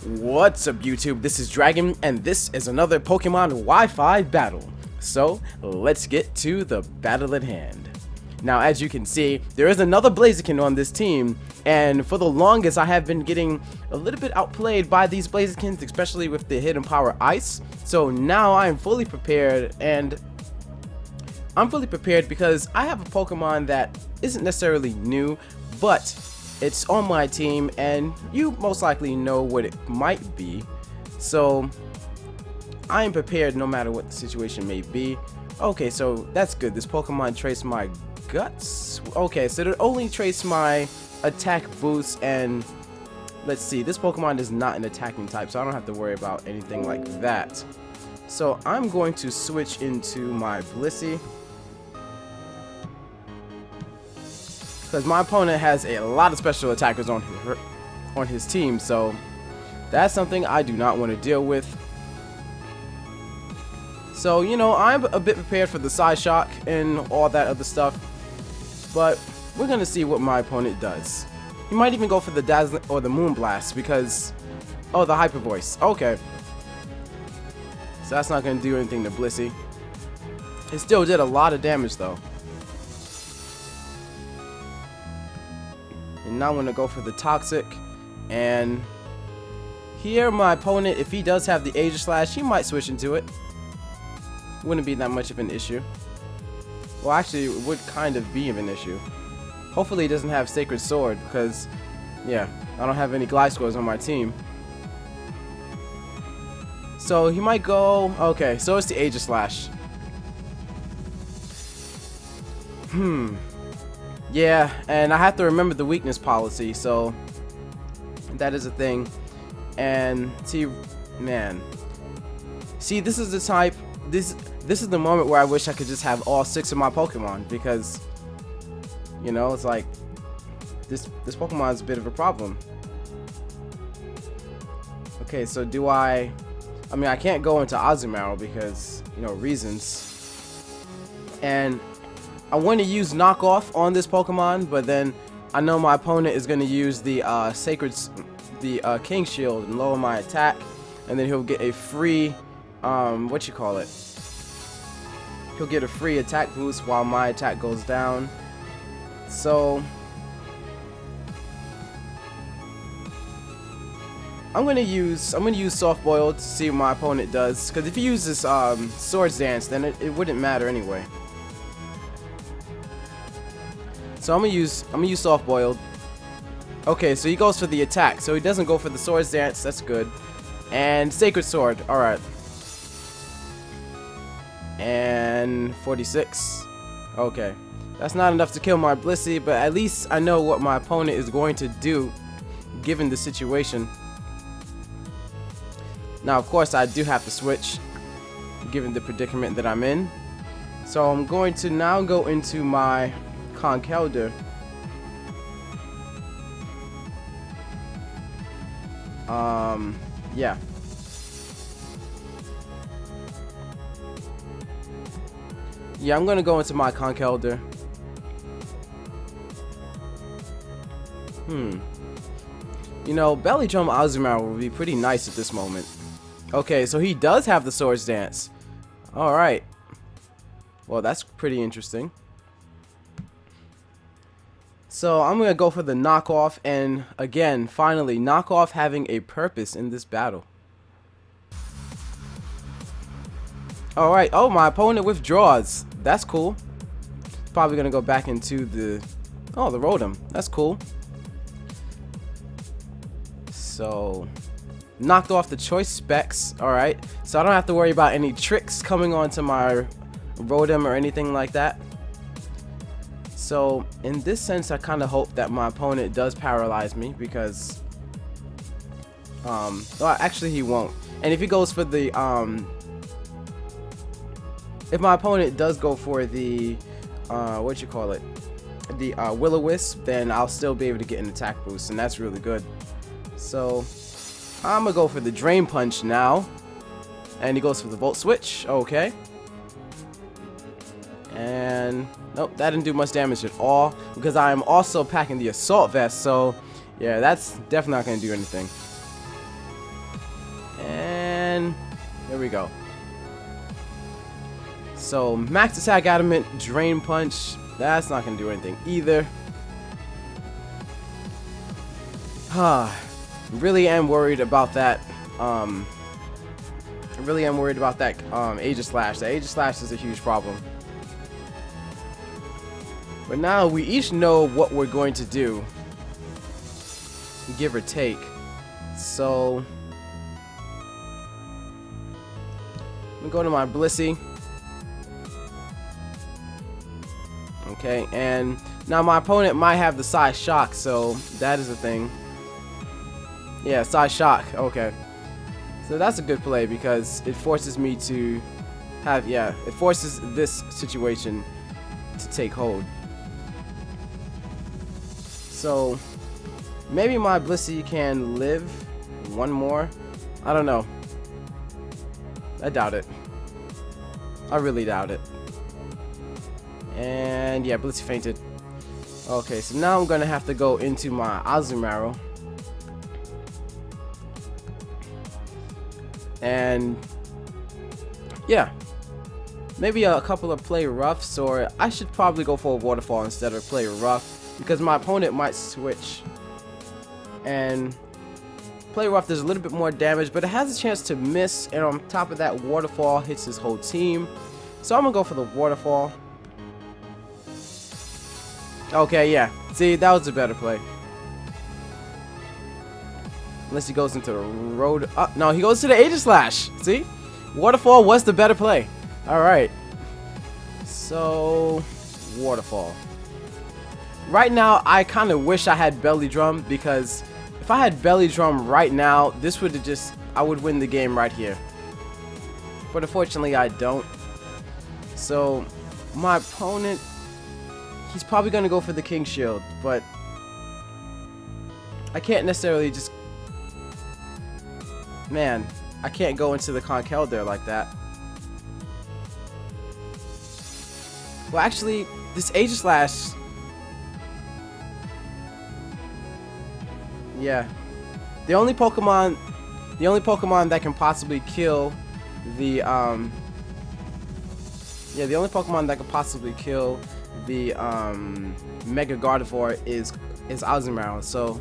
What's up YouTube, this is Dragon and this is another Pokemon Wi-Fi battle. So let's get to the battle at hand. Now as you can see, there is another Blaziken on this team, and for the longest I have been getting a little bit outplayed by these Blazikens, especially with the hidden power Ice. So now I am fully prepared, and I'm fully prepared because I have a Pokemon that isn't necessarily new, but it's on my team, and you most likely know what it might be. So I am prepared no matter what the situation may be. Okay, so that's good. This Pokemon traced my guts. Okay, so it only traced my attack boost, and let's see, this Pokemon is not an attacking type, so I don't have to worry about anything like that. So I'm going to switch into my Blissey, because my opponent has a lot of special attackers on his team, so that's something I do not want to deal with. So, you know, I'm a bit prepared for the Psy Shock and all that other stuff, but we're going to see what my opponent does. He might even go for the Dazzling or the Moonblast because, oh, the Hyper Voice. Okay. So that's not going to do anything to Blissey. It still did a lot of damage though. And now I'm going to go for the Toxic, and here my opponent, if he does have the Aegislash, he might switch into it. Wouldn't be that much of an issue. Well, actually it would kind of be of an issue. Hopefully he doesn't have Sacred Sword, because yeah, I don't have any Gliscors on my team. So he might go, okay, so it's the Aegislash. Yeah, and I have to remember the weakness policy, so that is a thing. And see, man, see, this is the type, this is the moment where I wish I could just have all 6 of my Pokemon, because, you know, it's like this Pokemon is a bit of a problem. Okay, so do I mean, I can't go into Azumarill because, you know, reasons. And I want to use knockoff on this Pokemon, but then I know my opponent is going to use the King Shield and lower my attack, and then he'll get a free what you call it? He'll get a free attack boost while my attack goes down. So I'm gonna use Soft Boiled to see what my opponent does, because if he uses Swords Dance, then it wouldn't matter anyway. So I'm gonna use Soft Boiled. Okay, so he goes for the attack, so he doesn't go for the Swords Dance. That's good. And Sacred Sword. All right. And 46. Okay, that's not enough to kill my Blissey, but at least I know what my opponent is going to do given the situation. Now, of course, I do have to switch given the predicament that I'm in. So I'm going to now go into my Conkeldurr. Yeah. Yeah, I'm gonna go into my Conkeldurr. You know, Belly Drum Azumarill would be pretty nice at this moment. Okay, so he does have the Swords Dance. Alright. Well, that's pretty interesting. So I'm gonna go for the knockoff, and again, finally, knockoff having a purpose in this battle. Alright, oh, my opponent withdraws. That's cool. Probably gonna go back into the Rotom. That's cool. So knocked off the choice specs. Alright, so I don't have to worry about any tricks coming onto my Rotom or anything like that. So in this sense, I kind of hope that my opponent does paralyze me, because well, actually he won't. And if he goes for the if my opponent does go for the what you call it, the Will-O-Wisp, then I'll still be able to get an attack boost, and that's really good. So I'm gonna go for the Drain Punch now, and he goes for the Volt Switch. Okay. And nope, that didn't do much damage at all, because I am also packing the Assault Vest, so yeah, that's definitely not going to do anything. and there we go. So max attack adamant, drain punch, that's not gonna do anything either. Really am worried about that. I really am worried about that Aegislash. The Aegislash is a huge problem. But now we each know what we're going to do, give or take. So I'm gonna go to my Blissey. Okay, and now my opponent might have the Psy Shock, so that is a thing. Yeah, Psy Shock. Okay, so that's a good play because it forces me to have, yeah, it forces this situation to take hold. So maybe my Blissey can live one more. I don't know. I doubt it. I really doubt it. And yeah, Blissey fainted. Okay, so now I'm gonna have to go into my Azumarill. And yeah, maybe a couple of play roughs, or I should probably go for a waterfall instead of play rough because my opponent might switch. And play rough does a little bit more damage, but it has a chance to miss, and on top of that, waterfall hits his whole team. So I'm gonna go for the waterfall. Okay, yeah. See, that was a better play. Unless he goes into the road. No, he goes to the Aegislash. See? Waterfall was the better play. Alright. So, waterfall. Right now, I kind of wish I had Belly Drum, because if I had Belly Drum right now, this would have just, I would win the game right here. But unfortunately, I don't. So, my opponent, he's probably going to go for the King Shield, but I can't necessarily just... Man, I can't go into the Conkel there like that. Well, actually, this Aegislash... Yeah. The only Pokemon that can possibly kill the, Yeah, the only Pokemon that can possibly kill the, Mega Gardevoir is Azumarill, so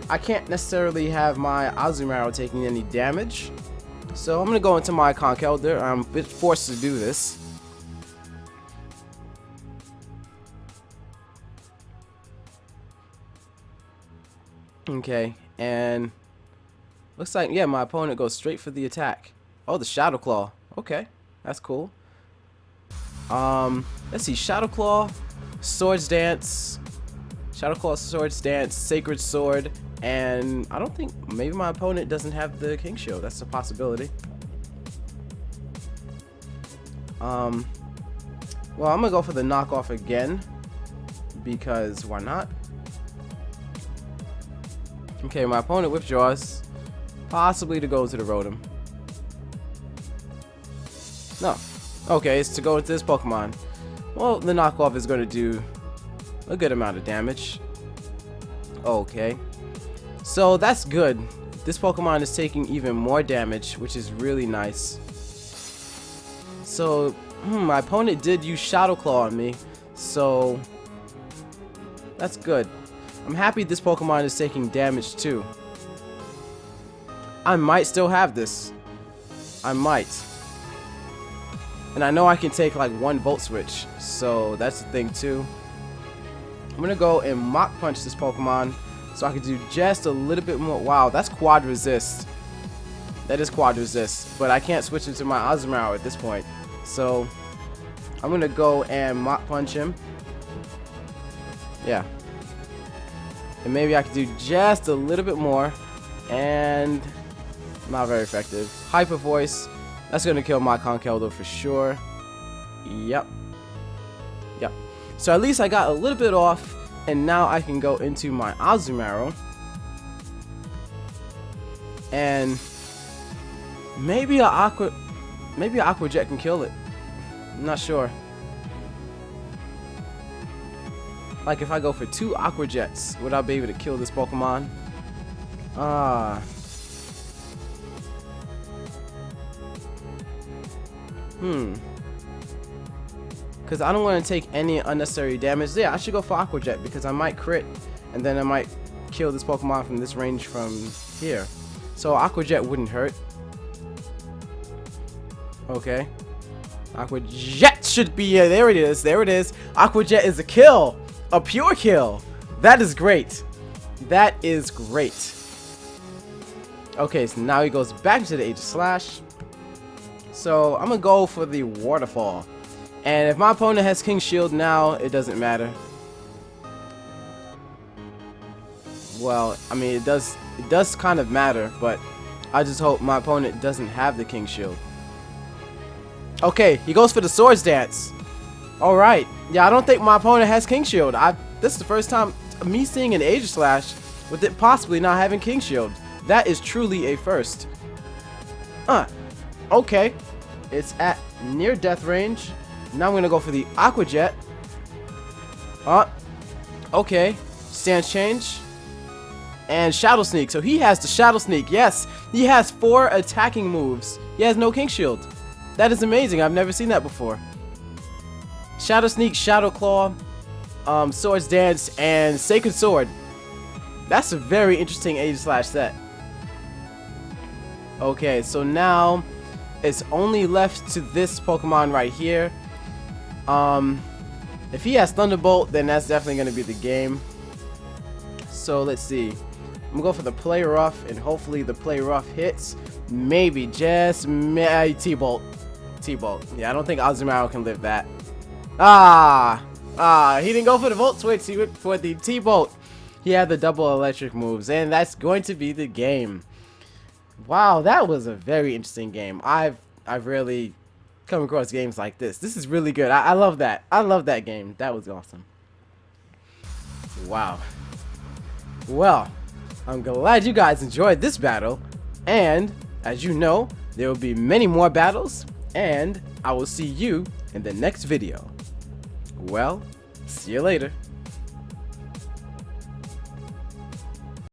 I can't necessarily have my Azumarill taking any damage. So I'm gonna go into my Conkeldurr. I'm a bit forced to do this. Okay, and looks like, yeah, my opponent goes straight for the attack. Oh, the Shadow Claw. Okay, that's cool. Let's see, Shadow Claw, Swords Dance, Shadow Claw, Swords Dance, Sacred Sword, and I don't think, maybe my opponent doesn't have the King Shield. That's a possibility. Well, I'm gonna go for the knockoff again because why not? Okay, my opponent withdraws, possibly to go to the Rotom. No. Okay, it's to go into this Pokemon. Well, the knockoff is going to do a good amount of damage. Okay. So that's good. This Pokemon is taking even more damage, which is really nice. So, my opponent did use Shadow Claw on me, so that's good. I'm happy this Pokemon is taking damage too. I might still have this. I might. And I know I can take like one Volt Switch, so that's the thing too. I'm gonna go and Mach Punch this Pokemon so I can do just a little bit more. Wow, that's Quad Resist. That is Quad Resist, but I can't switch into my Azumarill at this point. So I'm gonna go and Mach Punch him. Yeah. And maybe I could do just a little bit more, and not very effective. Hyper Voice, that's gonna kill my Conkeldurr for sure. Yep. Yep. So at least I got a little bit off, and now I can go into my Azumarill. And maybe Aqua Jet can kill it. I'm not sure. Like if I go for 2 Aqua Jets, would I be able to kill this Pokemon? Because I don't want to take any unnecessary damage. Yeah, I should go for Aqua Jet because I might crit. And then I might kill this Pokemon from this range from here. So Aqua Jet wouldn't hurt. Okay. Aqua Jet should be, there it is, there it is. Aqua Jet is a kill. A pure kill. That is great. That is great. Okay, so now he goes back to the Aegislash. So I'm gonna go for the Waterfall. And if my opponent has King Shield now, it doesn't matter. Well, I mean, it does kind of matter, but I just hope my opponent doesn't have the King Shield. Okay, he goes for the Swords Dance. Alright. Yeah, I don't think my opponent has King Shield. This is the first time me seeing an Aegislash with it possibly not having King Shield. That is truly a first. Okay. It's at near death range. Now I'm gonna go for the Aqua Jet. Okay. Stance change. And Shadow Sneak. So he has the Shadow Sneak. Yes. He has 4 attacking moves. He has no King Shield. That is amazing. I've never seen that before. Shadow Sneak, Shadow Claw, Swords Dance, and Sacred Sword. That's a very interesting Aegislash set. Okay, so now it's only left to this Pokemon right here. If he has Thunderbolt, then that's definitely going to be the game. So let's see. I'm going to go for the Play Rough, and hopefully the Play Rough hits. Maybe, just T-Bolt. T-Bolt. Yeah, I don't think Azumarill can live that. He didn't go for the Volt Switch. He went for the T-Bolt. He had the double electric moves, and that's going to be the game. Wow, that was a very interesting game. I've really come across games like this. This is really good. I love that. I love that game. That was awesome. Wow. Well, I'm glad you guys enjoyed this battle, and as you know, there will be many more battles, and I will see you in the next video. Well, see you later.